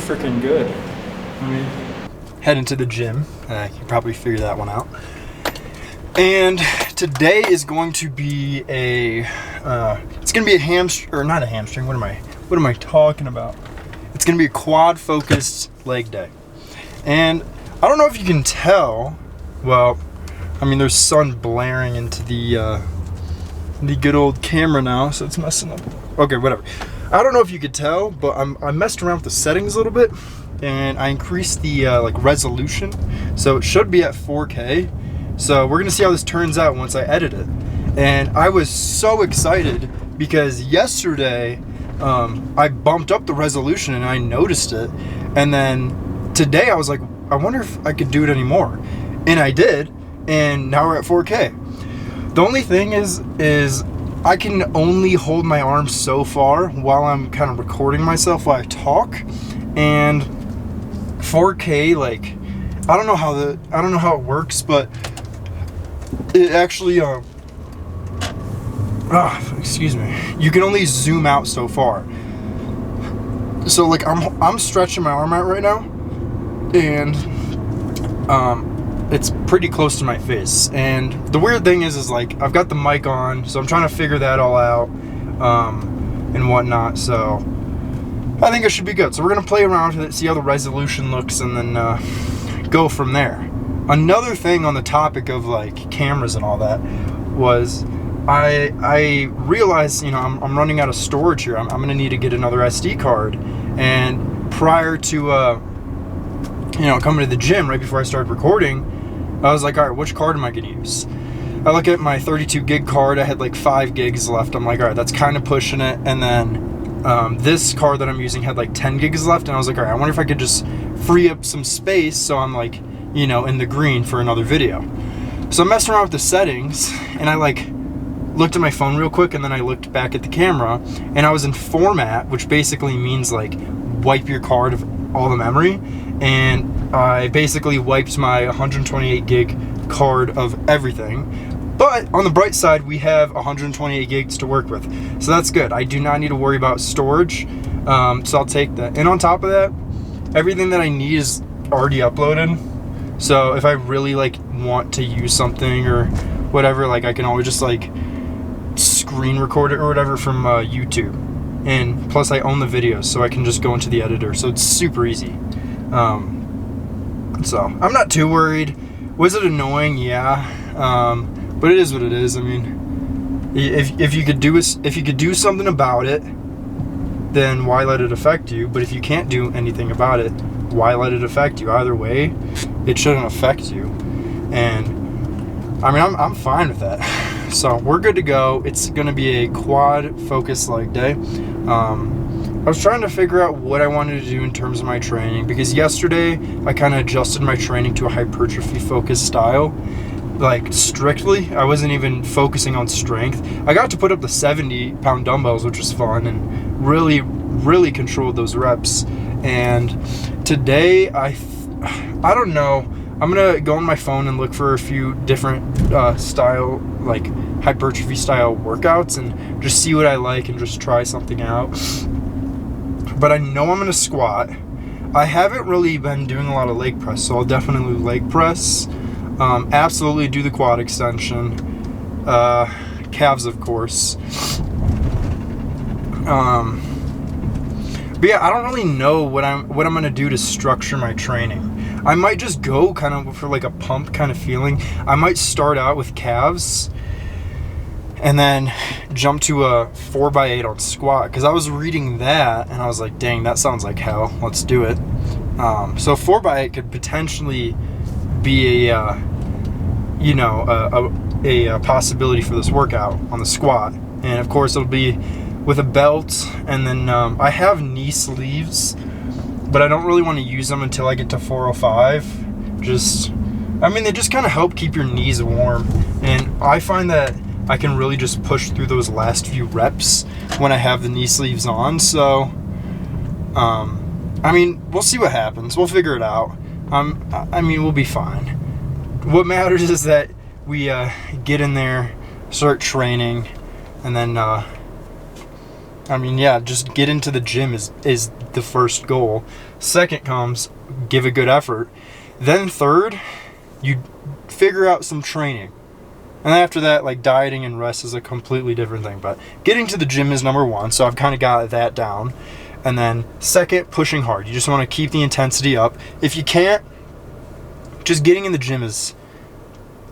freaking good. I mean, heading to the gym. You can probably figure that one out. And today is going to be it's going to be a hamstring, or not a hamstring. What am I talking about? It's going to be a quad focused leg day. And I don't know if you can tell. Well, I mean, there's sun blaring into the good old camera now, so it's messing up. Okay, whatever. I don't know if you could tell, but I messed around with the settings a little bit, and I increased the resolution, so it should be at 4K. So we're gonna see how this turns out once I edit it. And I was so excited because yesterday I bumped up the resolution and I noticed it, and then today I was like, I wonder if I could do it anymore, and I did, and now we're at 4K. The only thing is I can only hold my arm so far while I'm kind of recording myself while I talk, and 4K, like, I don't know how it works, but it actually excuse me, you can only zoom out so far. So like I'm stretching my arm out right now, and it's pretty close to my face. And the weird thing is like I've got the mic on, so I'm trying to figure that all out and whatnot. So I think it should be good. So we're gonna play around with it, see how the resolution looks, and then go from there. Another thing on the topic of like cameras and all that was I realized, you know, I'm running out of storage here. I'm gonna need to get another SD card. And prior to you know, coming to the gym, right before I started recording, I was like, all right, which card am I gonna use? I look at my 32 gig card. I had like 5 gigs left. I'm like, all right, that's kind of pushing it. And then this card that I'm using had like 10 gigs left, and I was like, all right, I wonder if I could just free up some space so I'm like, you know, in the green for another video. So I messed around with the settings, and I like looked at my phone real quick, and then I looked back at the camera, and I was in format, which basically means like wipe your card of all the memory, and I basically wiped my 128 gig card of everything. But on the bright side, we have 128 gigs to work with, so that's good. I do not need to worry about storage, so I'll take that. And on top of that, everything that I need is already uploaded. So if I really like want to use something or whatever, like I can always just like screen record it or whatever from YouTube. And plus I own the videos, so I can just go into the editor. So it's super easy. So I'm not too worried. Was it annoying? Yeah. But it is what it is. I mean, if you could do something about it, then why let it affect you? But if you can't do anything about it, why let it affect you? Either way, it shouldn't affect you. And I mean, I'm fine with that. So we're good to go. It's gonna be a quad focus leg day. I was trying to figure out what I wanted to do in terms of my training, because yesterday I kind of adjusted my training to a hypertrophy focused style, like strictly. I wasn't even focusing on strength. I got to put up the 70-pound dumbbells, which was fun, and really controlled those reps. And today I don't know, I'm gonna go on my phone and look for a few different style, like hypertrophy style workouts, and just see what I like and just try something out. But I know I'm gonna squat. I haven't really been doing a lot of leg press, so I'll definitely leg press. Absolutely do the quad extension, calves of course. But yeah, I don't really know what I'm gonna do to structure my training. I might just go kind of for like a pump kind of feeling. I might start out with calves and then jump to a 4x8 on squat, because I was reading that and I was like, dang, that sounds like hell. Let's do it. So 4x8 could potentially be a possibility for this workout on the squat. And of course it'll be with a belt, and then I have knee sleeves, but I don't really want to use them until I get to 405. They just kind of help keep your knees warm, and I find that I can really just push through those last few reps when I have the knee sleeves on. So we'll see what happens. We'll figure it out. We'll be fine. What matters is that we get in there, start training, and then I mean, yeah, just get into the gym is the first goal. Second comes give a good effort. Then third, you figure out some training. And then after that, like dieting and rest is a completely different thing. But getting to the gym is number one, so I've kind of got that down. And then second, pushing hard. You just want to keep the intensity up. If you can't, just getting in the gym is,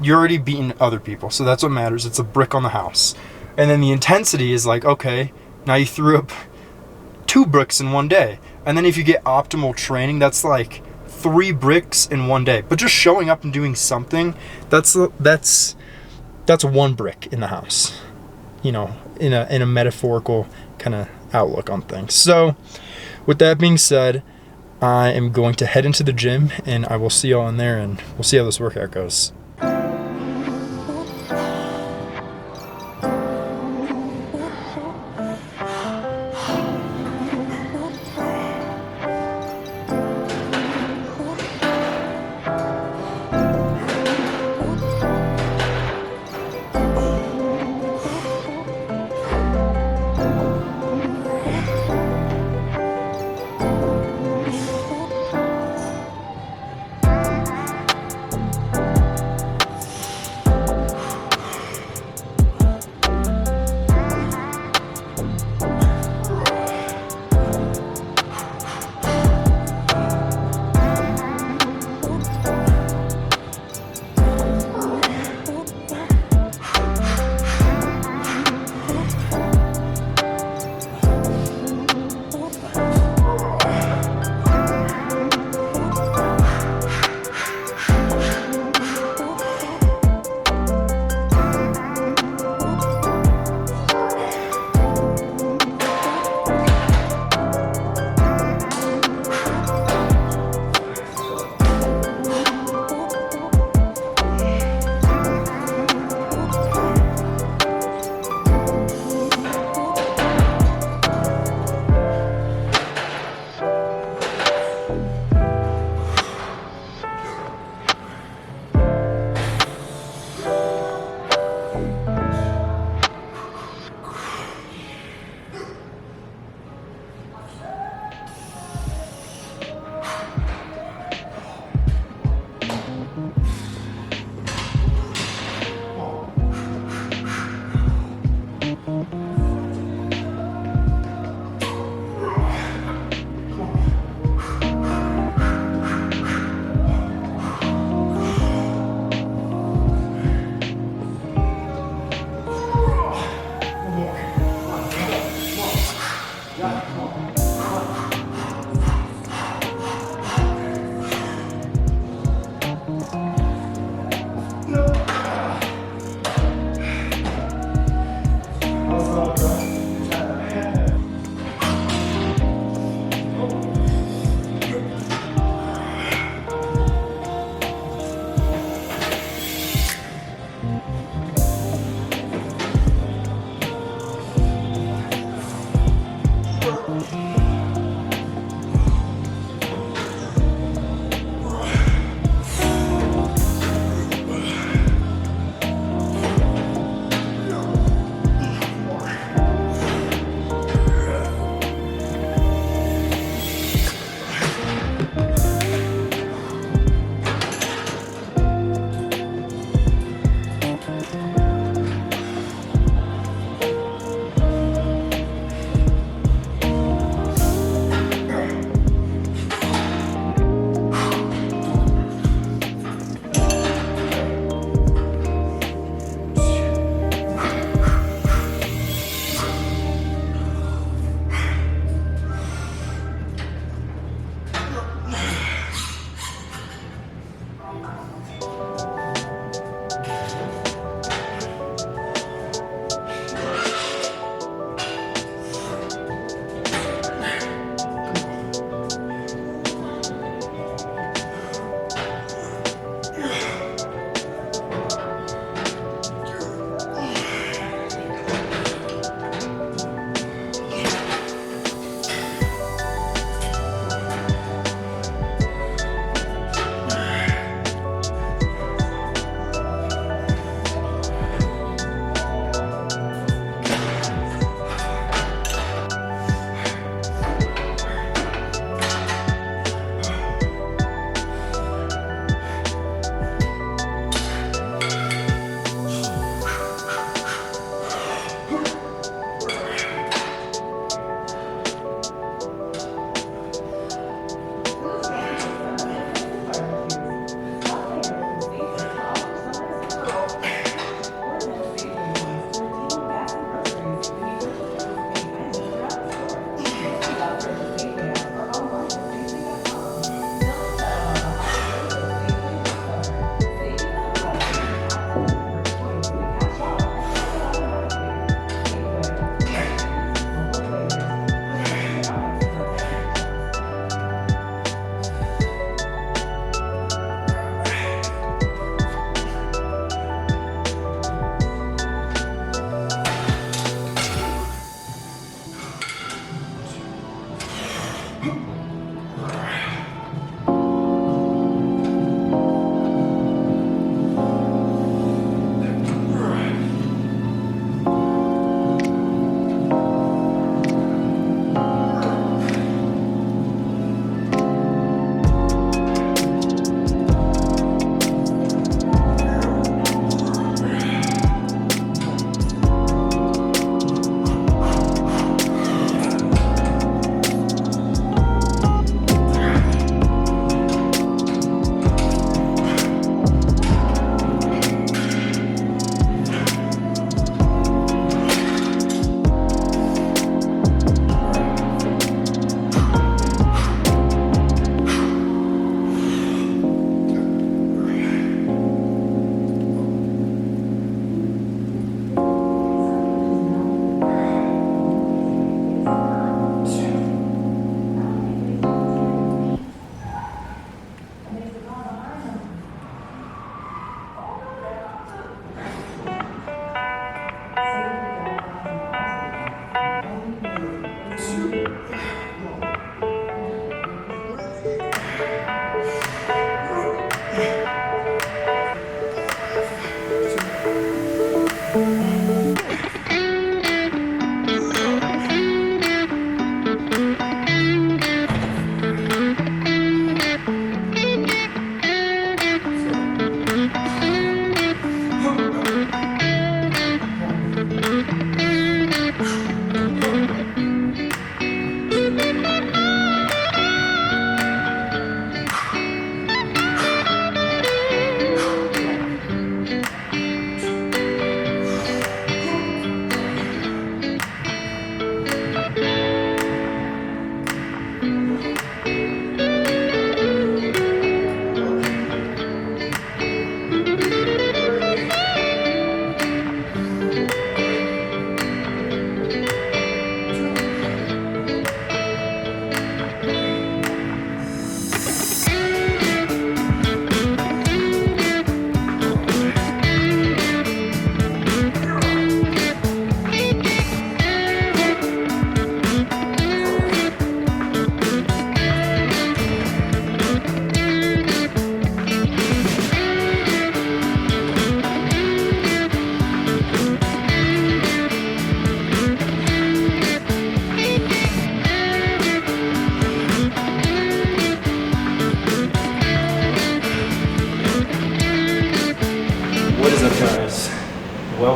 you're already beating other people, so that's what matters. It's a brick on the house. And then the intensity is like, okay, now you threw up 2 bricks in one day. And then if you get optimal training, that's like 3 bricks in one day. But just showing up and doing something, that's 1 brick in the house, you know, in a metaphorical kind of outlook on things. So with that being said, I am going to head into the gym, and I will see y'all in there, and we'll see how this workout goes.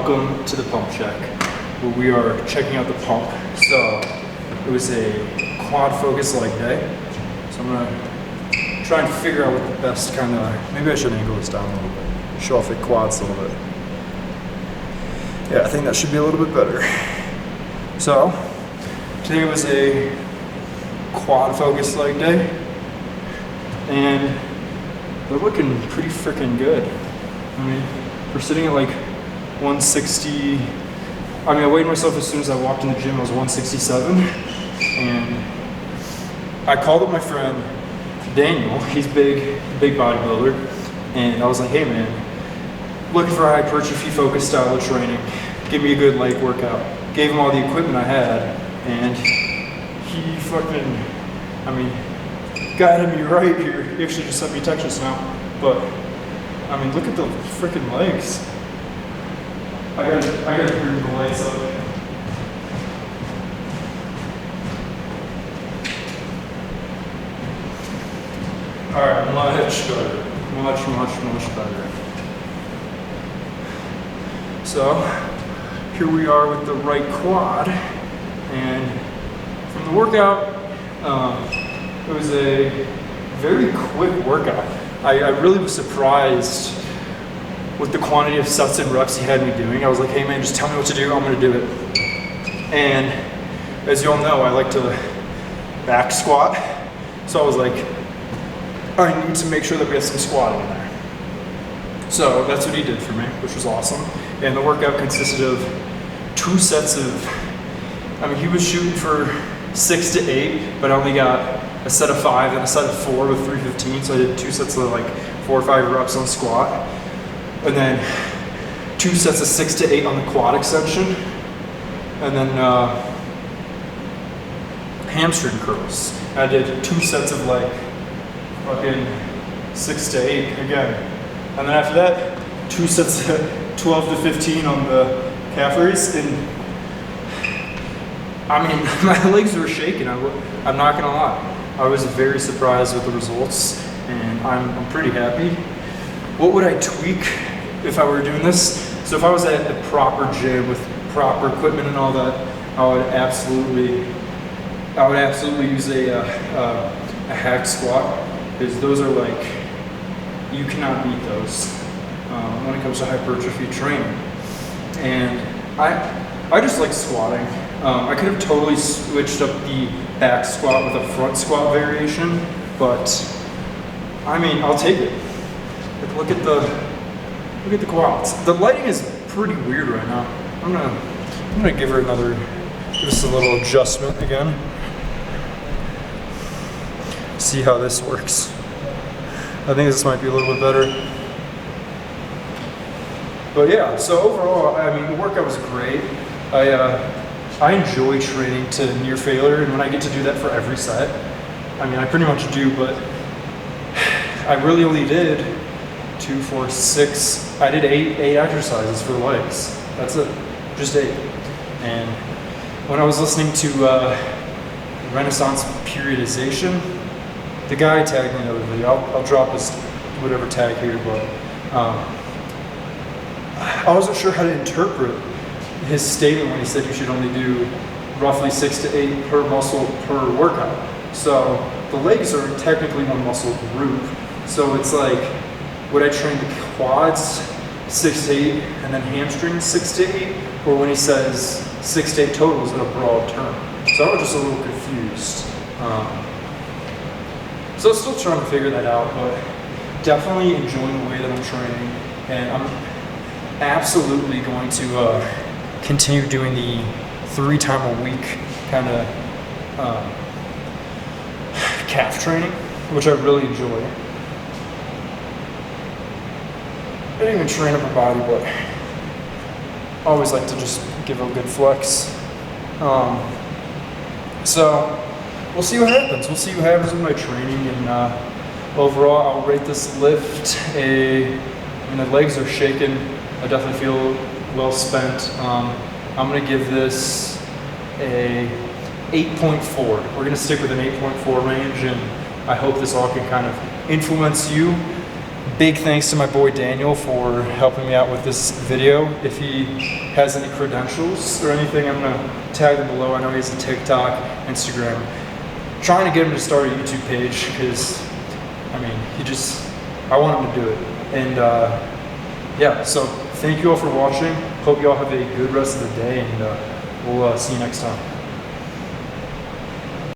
Welcome to the pump check, where we are checking out the pump. So it was a quad focus leg day. So I'm gonna try and figure out what the best kind of, maybe I should angle this down a little bit, show off the quads a little bit. Yeah, I think that should be a little bit better. So today was a quad focus leg day, and they're looking pretty freaking good. I mean, we're sitting at like 160. I mean, I weighed myself as soon as I walked in the gym. I was 167, and I called up my friend Daniel. He's big bodybuilder, and I was like, "Hey man, looking for a hypertrophy focused style of training. Give me a good leg workout." Gave him all the equipment I had, and he fucking, I mean, guided me right here. He actually just sent me a text just now, but I mean, look at the freaking legs. I gotta bring the lights up. All right, much better, much better. So here we are with the right quad, and from the workout, it was a very quick workout. I really was surprised with the quantity of sets and reps he had me doing. I was like, hey man, just tell me what to do, I'm gonna do it. And as you all know, I like to back squat. So I was like, I need to make sure that we have some squatting in there. So that's what he did for me, which was awesome. And the workout consisted of 2 sets of, I mean, he was shooting for 6 to 8, but I only got a set of 5 and a set of 4 with 315. So I did 2 sets of like 4 or 5 reps on squat. And then 2 sets of 6 to 8 on the quad extension. And then hamstring curls. I did 2 sets of like fucking 6 to 8 again. And then after that, 2 sets of 12 to 15 on the calf raise. And I mean, my legs were shaking. I'm not gonna lie. I was very surprised with the results, and I'm pretty happy. What would I tweak if I were doing this? So if I was at the proper gym with proper equipment and all that, I would absolutely use a hack squat, because those are like, you cannot beat those when it comes to hypertrophy training. And I just like squatting. I could have totally switched up the back squat with a front squat variation, but I mean, I'll take it. Look at the quads. The lighting is pretty weird right now. I'm gonna give her just a little adjustment again. See how this works. I think this might be a little bit better. But yeah, so overall, I mean, the workout was great. I enjoy training to near failure, and when I get to do that for every set, I mean, I pretty much do, but I really only did 2, 4, 6. I did 8 exercises for the legs. That's it, just 8. And when I was listening to Renaissance Periodization, the guy tagged me in another video. I'll drop his whatever tag here, but I wasn't sure how to interpret his statement when he said you should only do roughly 6 to 8 per muscle per workout. So the legs are technically one muscle group. So it's like, would I train the quads 6 to 8 and then hamstrings 6 to 8? Or when he says 6 to 8 totals in a broad term? So I was just a little confused. So I'm still trying to figure that out, but definitely enjoying the way that I'm training. And I'm absolutely going to continue doing the 3 times a week kind of calf training, which I really enjoy. I didn't even train upper body, but I always like to just give a good flex. So we'll see what happens. We'll see what happens with my training, and overall, I'll rate this lift I mean, the legs are shaking. I definitely feel well spent. I'm gonna give this a 8.4. We're gonna stick with an 8.4 range, and I hope this all can kind of influence you Big thanks to my boy Daniel for helping me out with this video. If he has any credentials or anything, I'm gonna tag them below. I know he has a TikTok, Instagram. Trying to get him to start a YouTube page because, I mean, I want him to do it. And yeah, so thank you all for watching. Hope you all have a good rest of the day, and we'll see you next time.